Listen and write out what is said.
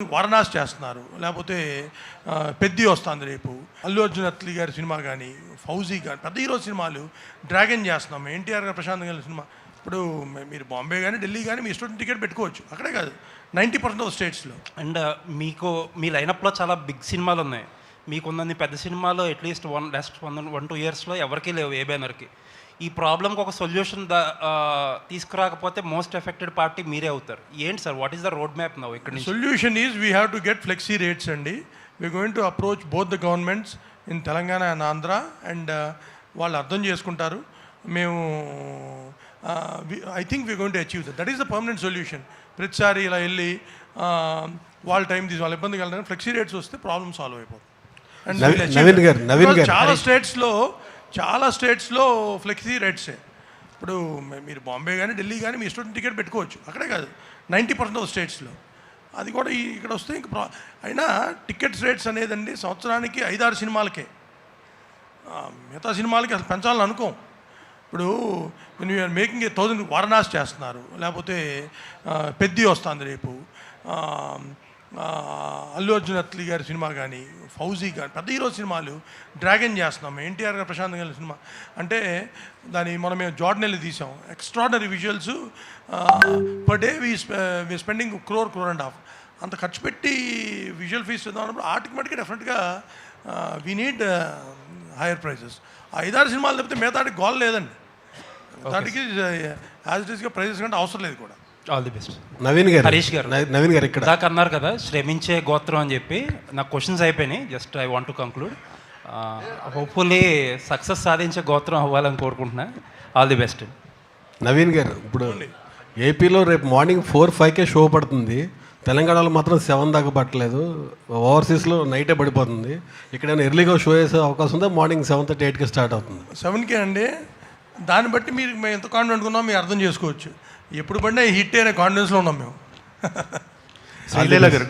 వారణాసి చేస్తున్నారు, లేకపోతే పెద్ది వస్తుంది రేపు, అల్లు అర్జున్ అత్లీ గారి సినిమా కానీ, ఫౌజీ కానీ, పెద్ద హీరో సినిమాలు డ్రాగన్ చేస్తున్నాం, ఎన్టీఆర్ గారు ప్రశాంత్ గారి సినిమా. ఇప్పుడు మీరు బాంబే కానీ ఢిల్లీ కానీ మీ స్టూడెంట్ టికెట్ పెట్టుకోవచ్చు, అక్కడే కాదు 90% ఆఫ్ స్టేట్స్లో. అండ్ మీకు మీ లైనప్లో చాలా బిగ్ సినిమాలు ఉన్నాయి, మీకున్నన్ని పెద్ద సినిమాలు అట్లీస్ట్ లాస్ట్ 1-2 ఇయర్స్లో ఎవరికీ లేవు ఏ బ్యానర్కి. ఈ ప్రాబ్లంకి ఒక సొల్యూషన్ తీసుకురాకపోతే మోస్ట్ ఎఫెక్టెడ్ పార్టీ మీరే అవుతారు. ఏంటి sir, what is the road map now? ఇక్కడ solution is we have to get flexi rates అండి. We going to approach both the governments in Telangana and Andhra, and వాళ్ళు అర్థం చేసుకుంటారు. మేము I think we going to achieve that is the permanent solution. ప్రతిసారి ఇలా వెళ్ళి వాళ్ళ టైం తీసి వాళ్ళ ఇబ్బంది కలగడం, ఫ్లెక్సీ రేట్స్ వస్తే ప్రాబ్లమ్ సాల్వ్ అయిపోతుంది. చాలా స్టేట్స్లో ఫ్లెక్సీ రేట్సే. ఇప్పుడు మీరు బాంబే కానీ ఢిల్లీ కానీ మీ స్టూడెంట్ టికెట్ పెట్టుకోవచ్చు, అక్కడే కాదు 90% ఆఫ్ స్టేట్స్లో. అది కూడా ఇక్కడ వస్తే ఇంక అయినా టికెట్స్ రేట్స్ అనేదండి సంవత్సరానికి 5-6 సినిమాలకే, మిగతా సినిమాలకి అసలు పెంచాలని అనుకోం. ఇప్పుడు నేను యూఆర్ మేకింగ్ 1000 వారణాసి చేస్తున్నారు, లేకపోతే పెద్ది వస్తుంది రేపు, అల్లు అర్జున్ అత్లీ గారి సినిమా కానీ, ఫౌజీ కానీ, పెద్ద హీరో సినిమాలు డ్రాగన్ చేస్తున్నాం, ఎన్టీఆర్ గారు ప్రశాంత్ గారి సినిమా. అంటే మేము జార్డన్ వెళ్ళి తీసాం, extraordinary visuals. Per day we spending crore and half. అంత ఖర్చు పెట్టి విజువల్ ఫీస్ ఇద్దామన్నప్పుడు ఆర్టికి మటుకి డెఫినెట్గా వీ నీడ్ హైయర్ ప్రైజెస్. 5-6 సినిమాలు తప్పితే మిగతాటికి గోల్ లేదండి. దానికి యాజ్ ఇట్ ఈస్గా ప్రైజెస్ కంటే అవసరం లేదు కూడా. All the best. హరీష్ గారు ఇక్కడ దాకా అన్నారు కదా శ్రమించే గోత్రం అని చెప్పి. నాకు క్వశ్చన్స్ అయిపోయినాయి, just I want to conclude. Hopefully success సాధించే గోత్రం అవ్వాలని కోరుకుంటున్నా. All the best. నవీన్ గారు, ఇప్పుడు ఏపీలో రేపు మార్నింగ్ 4-5కే షో పడుతుంది, తెలంగాణలో మాత్రం 7 దాకా పట్టలేదు, ఓవర్సీస్లో నైటే పడిపోతుంది. ఇక్కడైనా ఎర్లీగా షో వేసే అవకాశం ఉందా? మార్నింగ్ 7:30-8కి స్టార్ట్ అవుతుంది. 7కే అండి. దాన్ని బట్టి మేము ఎంత కాన్ఫిడెంట్ ఉన్నామో మీరు అర్థం చేసుకోవచ్చు. ఎప్పుడు పడినా హిట్ అనే కాన్ఫిడెన్స్లో ఉన్నాం మేము. శ్రీలీల గారు